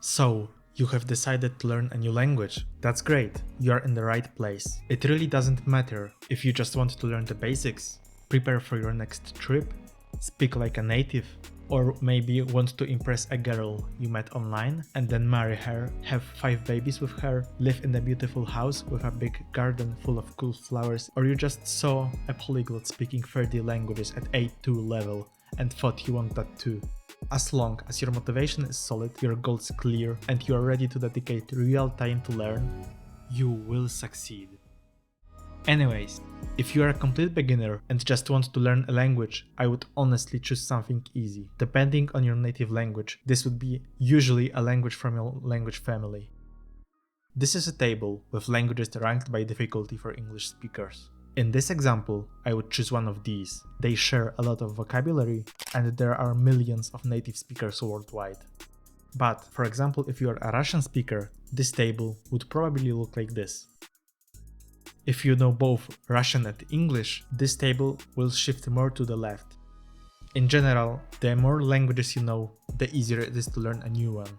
So, you have decided to learn a new language. That's great, you are in the right place. It really doesn't matter if you just want to learn the basics, prepare for your next trip, speak like a native, or maybe want to impress a girl you met online and then marry her, have 5 babies with her, live in a beautiful house with a big garden full of cool flowers, or you just saw a polyglot speaking 30 languages at A2 level and thought you want that too. As long as your motivation is solid, your goals clear, and you are ready to dedicate real time to learn, you will succeed. Anyways, if you are a complete beginner and just want to learn a language, I would honestly choose something easy. Depending on your native language, this would be usually a language from your language family. This is a table with languages ranked by difficulty for English speakers. In this example, I would choose one of these. They share a lot of vocabulary and there are millions of native speakers worldwide. But, for example, if you are a Russian speaker, this table would probably look like this. If you know both Russian and English, this table will shift more to the left. In general, the more languages you know, the easier it is to learn a new one.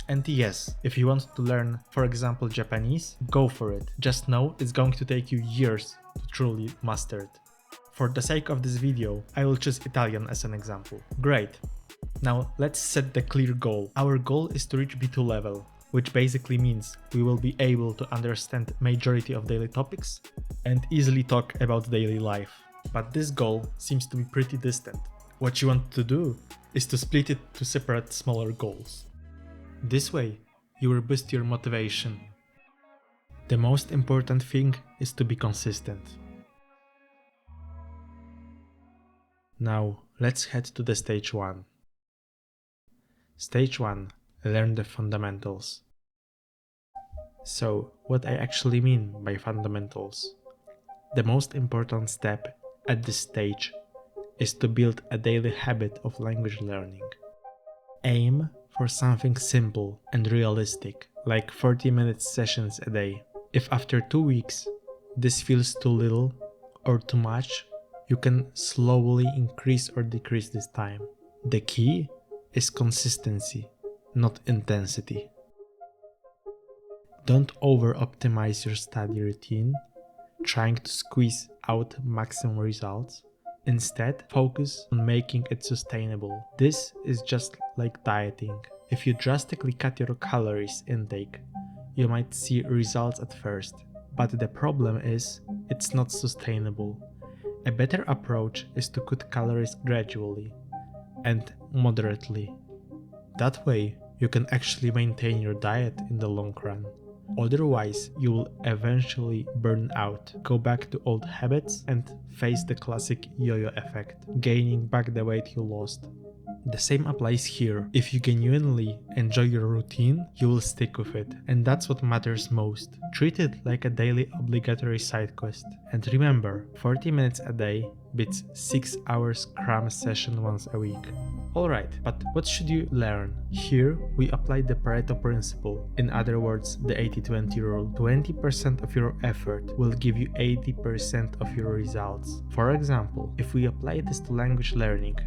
And yes, if you want to learn, for example, Japanese, go for it. Just know it's going to take you years to truly master it. For the sake of this video, I will choose Italian as an example. Great! Now let's set the clear goal. Our goal is to reach B2 level, which basically means we will be able to understand majority of daily topics and easily talk about daily life. But this goal seems to be pretty distant. What you want to do is to split it to separate smaller goals. This way, you will boost your motivation. The most important thing is to be consistent. Now, let's head to the stage 1. Stage 1. Learn the fundamentals. So, what I actually mean by fundamentals? The most important step at this stage is to build a daily habit of language learning. Aim for something simple and realistic, like 30-minute sessions a day. If after 2 weeks this feels too little or too much, you can slowly increase or decrease this time. The key is consistency, not intensity. Don't over-optimize your study routine, trying to squeeze out maximum results. Instead, focus on making it sustainable. This is just like dieting. If you drastically cut your calories intake, you might see results at first, but the problem is it's not sustainable. A better approach is to cut calories gradually and moderately. That way, you can actually maintain your diet in the long run. Otherwise, you will eventually burn out, go back to old habits and face the classic yo-yo effect, gaining back the weight you lost. The same applies here. If you genuinely enjoy your routine, you will stick with it, and that's what matters most. Treat it like a daily obligatory side quest. And remember, 40 minutes a day beats 6 hours cram session once a week. Alright, but what should you learn? Here, we apply the Pareto principle. In other words, the 80-20 rule. 20% of your effort will give you 80% of your results. For example, if we apply this to language learning,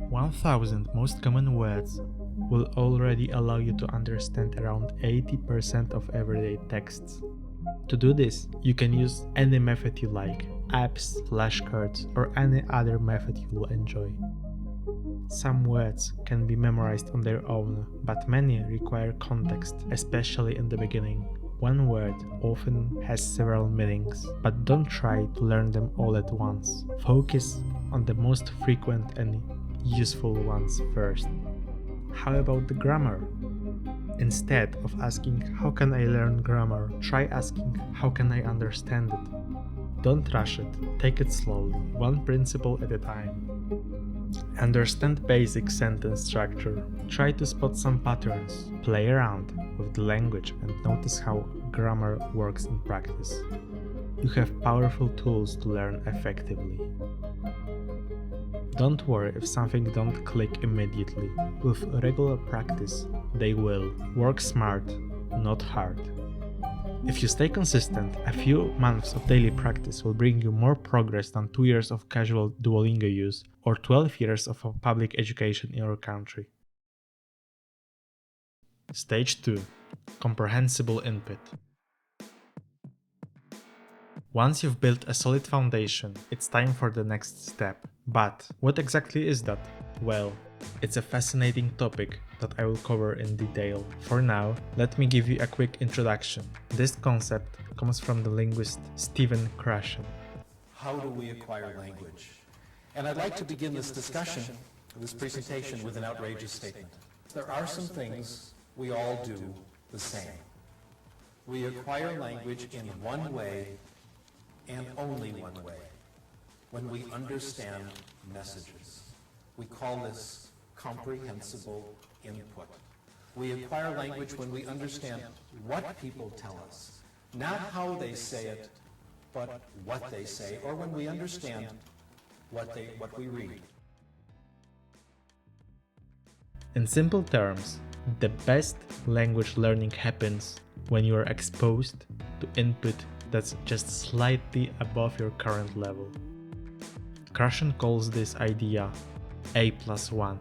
1000 most common words will already allow you to understand around 80% of everyday texts. To do this, you can use any method you like, apps, flashcards, or any other method you will enjoy. Some words can be memorized on their own, but many require context, especially in the beginning. One word often has several meanings, but don't try to learn them all at once. Focus on the most frequent and useful ones first. How about the grammar? Instead of asking how can I learn grammar, try asking how can I understand it. Don't rush it, take it slowly, one principle at a time. Understand basic sentence structure. Try to spot some patterns. Play around with the language and notice how grammar works in practice. You have powerful tools to learn effectively. Don't worry if something don't click immediately. With regular practice, they will. Work smart, not hard. If you stay consistent, a few months of daily practice will bring you more progress than 2 years of casual Duolingo use or 12 years of public education in your country. Stage 2. Comprehensible input. Once you've built a solid foundation, it's time for the next step. But what exactly is that? Well, it's a fascinating topic that I will cover in detail. For now, let me give you a quick introduction. This concept comes from the linguist Stephen Krashen. How do we acquire language? And I'd like to begin this discussion, this presentation, with an outrageous statement. There are some things we all do the same. We acquire language in one way and only one way, when we understand messages. We call this comprehensible input. We acquire language when we understand what people tell us, not how they say it, but what they say, or when we understand what we read. In simple terms, the best language learning happens when you are exposed to input that's just slightly above your current level. Krashen calls this idea A+1.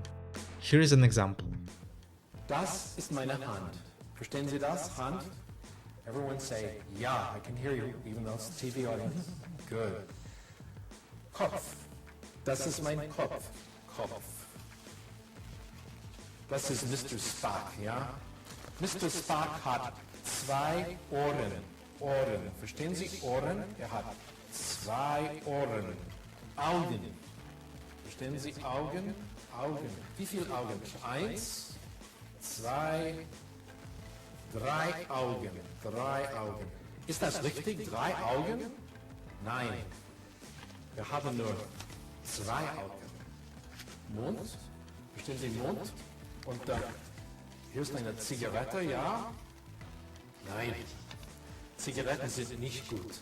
Here is an example. Das ist meine Hand. Verstehen Sie das? Hand? Everyone say, yeah, I can hear you, even though it's a TV audience. Good. Kopf. Das ist mein Kopf. Kopf. Das ist Mr. Spock, ja? Mr. Spock hat 2 Ohren. Ohren. Verstehen Sie Ohren? Er hat 2 Ohren. Augen. Verstehen Sie Augen? Augen. Wie viele Augen? 1, 2, 3 Augen. 3 Augen. Ist das richtig? 3 Augen? Nein. Wir haben nur 2 Augen. Mund. Verstehen Sie Mund? Und dann, hier ist eine Zigarette, ja? Nein. Zigaretten sind nicht gut.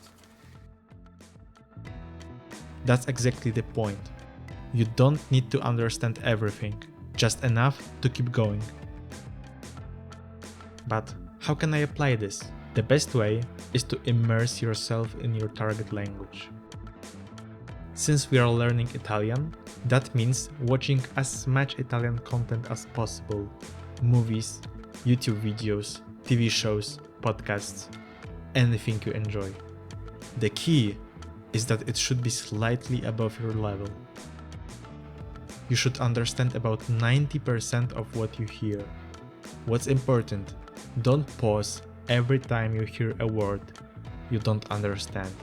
That's exactly the point. You don't need to understand everything, just enough to keep going. But how can I apply this? The best way is to immerse yourself in your target language. Since we are learning Italian, that means watching as much Italian content as possible. Movies, YouTube videos, TV shows, podcasts, anything you enjoy. The key is that it should be slightly above your level. You should understand about 90% of what you hear. What's important, don't pause every time you hear a word you don't understand.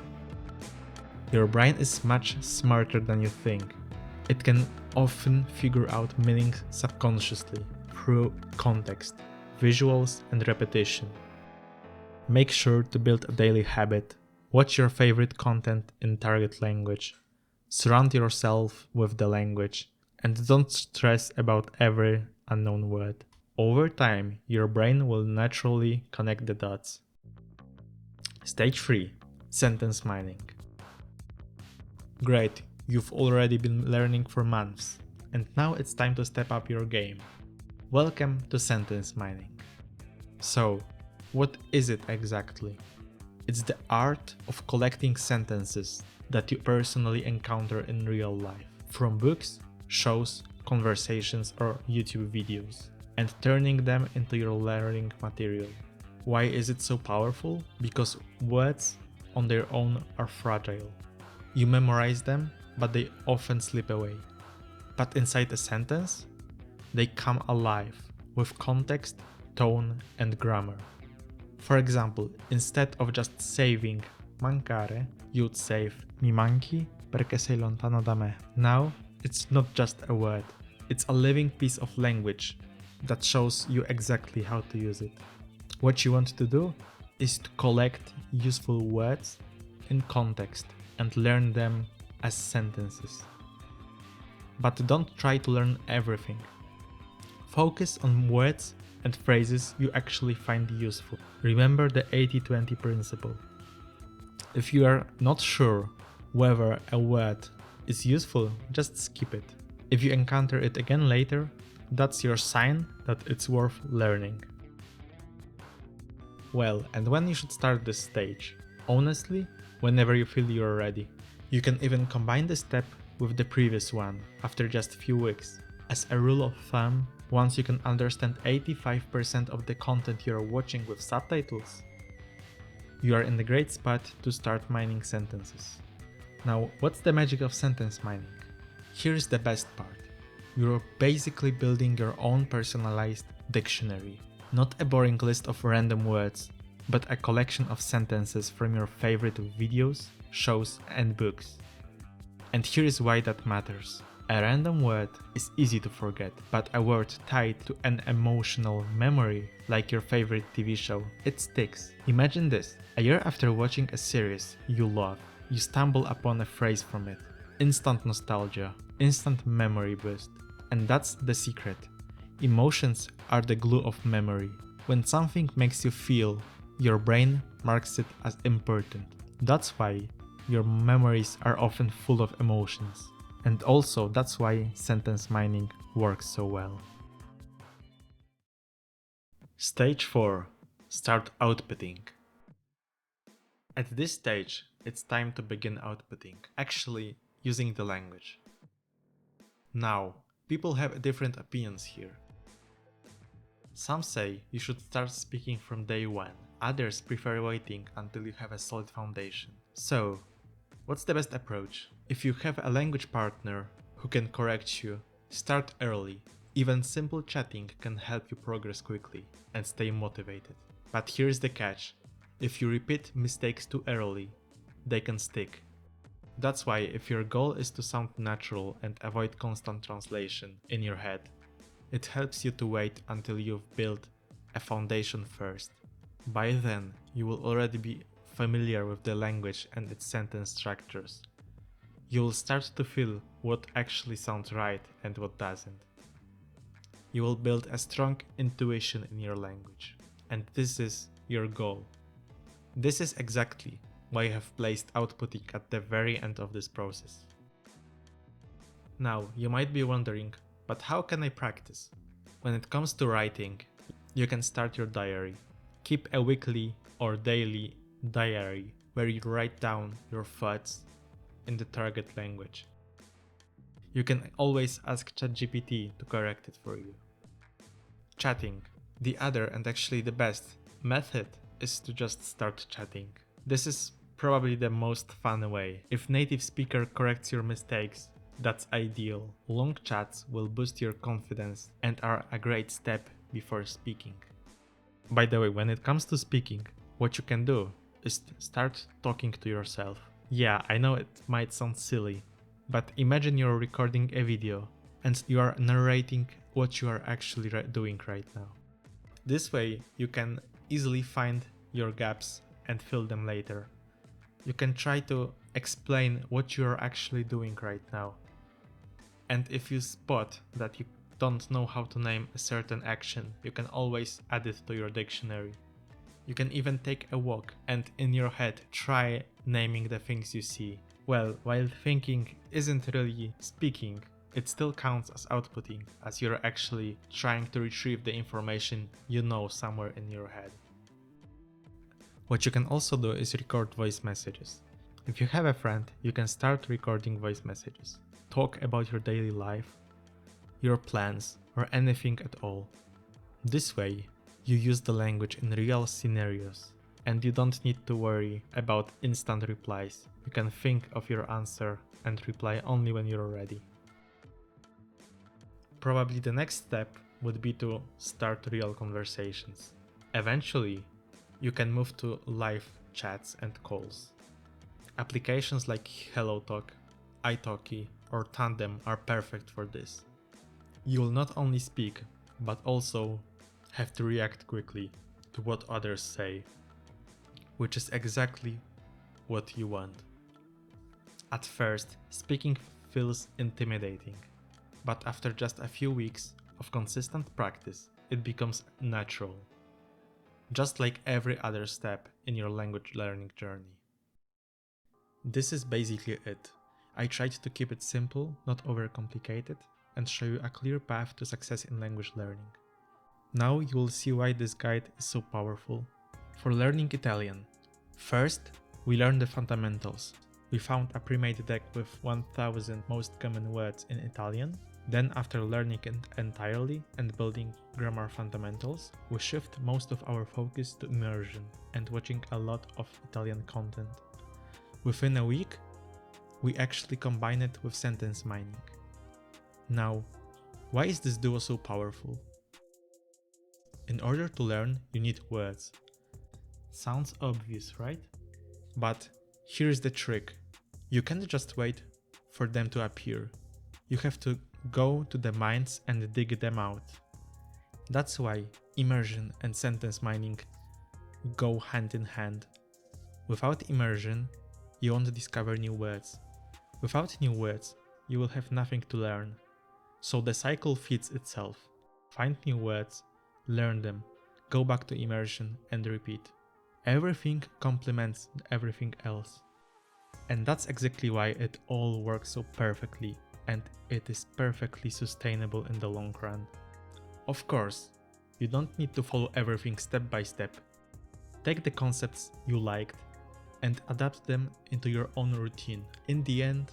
Your brain is much smarter than you think. It can often figure out meaning subconsciously through context, visuals, and repetition. Make sure to build a daily habit. Watch your favorite content in target language. Surround yourself with the language. And don't stress about every unknown word. Over time, your brain will naturally connect the dots. Stage 3. Sentence mining. Great, you've already been learning for months. And now it's time to step up your game. Welcome to sentence mining. So, what is it exactly? It's the art of collecting sentences that you personally encounter in real life, from books, shows, conversations, or YouTube videos, and turning them into your learning material. Why is it so powerful? Because words on their own are fragile. You memorize them, but they often slip away. But inside a sentence, they come alive with context, tone, and grammar. For example, instead of just saving mancare, you'd save mi manchi perché sei lontano da me. Now, it's not just a word, it's a living piece of language that shows you exactly how to use it. What you want to do is to collect useful words in context and learn them as sentences. But don't try to learn everything. Focus on words and phrases you actually find useful. Remember the 80-20 principle. If you are not sure whether a word is useful, just skip it. If you encounter it again later, that's your sign that it's worth learning. Well, and when you should start this stage? Honestly, whenever you feel you're ready. You can even combine this step with the previous one after just a few weeks. As a rule of thumb, Once you can understand 85% of the content you're watching with subtitles, you are in a great spot to start mining sentences. Now, what's the magic of sentence mining? Here's the best part. You're basically building your own personalized dictionary. Not a boring list of random words, but a collection of sentences from your favorite videos, shows, and books. And here's why that matters. A random word is easy to forget, but a word tied to an emotional memory, like your favorite TV show, it sticks. Imagine this. A year after watching a series you love, you stumble upon a phrase from it. Instant nostalgia, instant memory boost. And that's the secret. Emotions are the glue of memory. When something makes you feel, your brain marks it as important. That's why your memories are often full of emotions. And also that's why sentence mining works so well. Stage 4. Start outputting. At this stage, it's time to begin outputting, actually using the language. Now, people have different opinions here. Some say you should start speaking from day one, others prefer waiting until you have a solid foundation. So, what's the best approach? If you have a language partner who can correct you, start early. Even simple chatting can help you progress quickly and stay motivated. But here's the catch. If you repeat mistakes too early, they can stick. That's why if your goal is to sound natural and avoid constant translation in your head, it helps you to wait until you've built a foundation first. By then, you will already be familiar with the language and its sentence structures. You will start to feel what actually sounds right and what doesn't. You will build a strong intuition in your language, and this is your goal. This is exactly why I have placed outputting at the very end of this process. Now, you might be wondering, but how can I practice? When it comes to writing, you can start your diary. Keep a weekly or daily diary where you write down your thoughts in the target language. You can always ask ChatGPT to correct it for you. Chatting. The other and actually the best method is to just start chatting. This is probably the most fun way. If native speaker corrects your mistakes, that's ideal. Long chats will boost your confidence and are a great step before speaking. By the way, when it comes to speaking, what you can do is start talking to yourself. Yeah, I know it might sound silly, but imagine you're recording a video and you are narrating what you are actually doing right now. This way, you can easily find your gaps and fill them later. You can try to explain what you are actually doing right now. And if you spot that you don't know how to name a certain action, you can always add it to your dictionary. You can even take a walk and in your head try naming the things you see. Well, while thinking isn't really speaking, it still counts as outputting, as you're actually trying to retrieve the information you know somewhere in your head. What you can also do is record voice messages. If you have a friend, you can start recording voice messages. Talk about your daily life, your plans, or anything at all. This way, you use the language in real scenarios, and you don't need to worry about instant replies. You can think of your answer and reply only when you're ready. Probably the next step would be to start real conversations. Eventually, you can move to live chats and calls. Applications like HelloTalk, italki, or Tandem are perfect for this. You will not only speak, but also have to react quickly to what others say, which is exactly what you want. At first, speaking feels intimidating, but after just a few weeks of consistent practice, it becomes natural, just like every other step in your language learning journey. This is basically it. I tried to keep it simple, not overcomplicated, and show you a clear path to success in language learning. Now you will see why this guide is so powerful. For learning Italian, first, we learn the fundamentals. We found a pre-made deck with 1000 most common words in Italian. Then after learning it entirely and building grammar fundamentals, we shift most of our focus to immersion and watching a lot of Italian content. Within a week, we actually combine it with sentence mining. Now, why is this duo so powerful? In order to learn, you need words. Sounds obvious, right? But here's the trick. You can't just wait for them to appear. You have to go to the minds and dig them out. That's why immersion and sentence mining go hand in hand. Without immersion, you won't discover new words. Without new words, you will have nothing to learn. So the cycle feeds itself. Find new words, learn them, go back to immersion and repeat. Everything complements everything else. And that's exactly why it all works so perfectly, and it is perfectly sustainable in the long run. Of course, you don't need to follow everything step by step. Take the concepts you liked and adapt them into your own routine. In the end,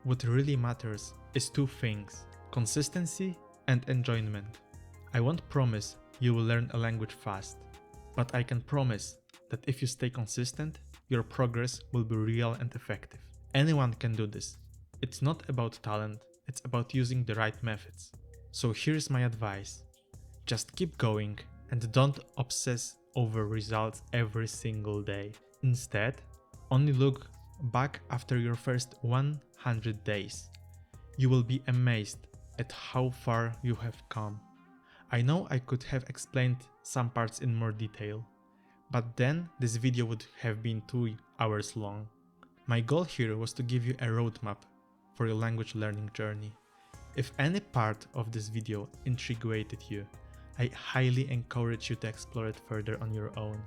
what really matters is two things: consistency and enjoyment. I won't promise you will learn a language fast, but I can promise that if you stay consistent, your progress will be real and effective. Anyone can do this. It's not about talent, it's about using the right methods. So here's my advice. Just keep going and don't obsess over results every single day. Instead, only look back after your first 100 days. You will be amazed at how far you have come. I know I could have explained some parts in more detail, but then this video would have been 2 hours long. My goal here was to give you a roadmap for your language learning journey. If any part of this video intrigued you, I highly encourage you to explore it further on your own.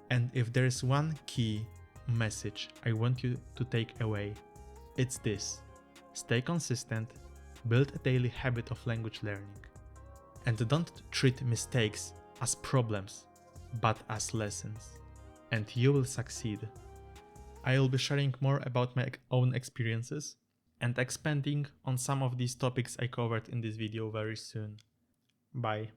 And if there is one key message I want you to take away, it's this: stay consistent, build a daily habit of language learning, and don't treat mistakes as problems, but as lessons, and you will succeed. I will be sharing more about my own experiences and expanding on some of these topics I covered in this video very soon. Bye.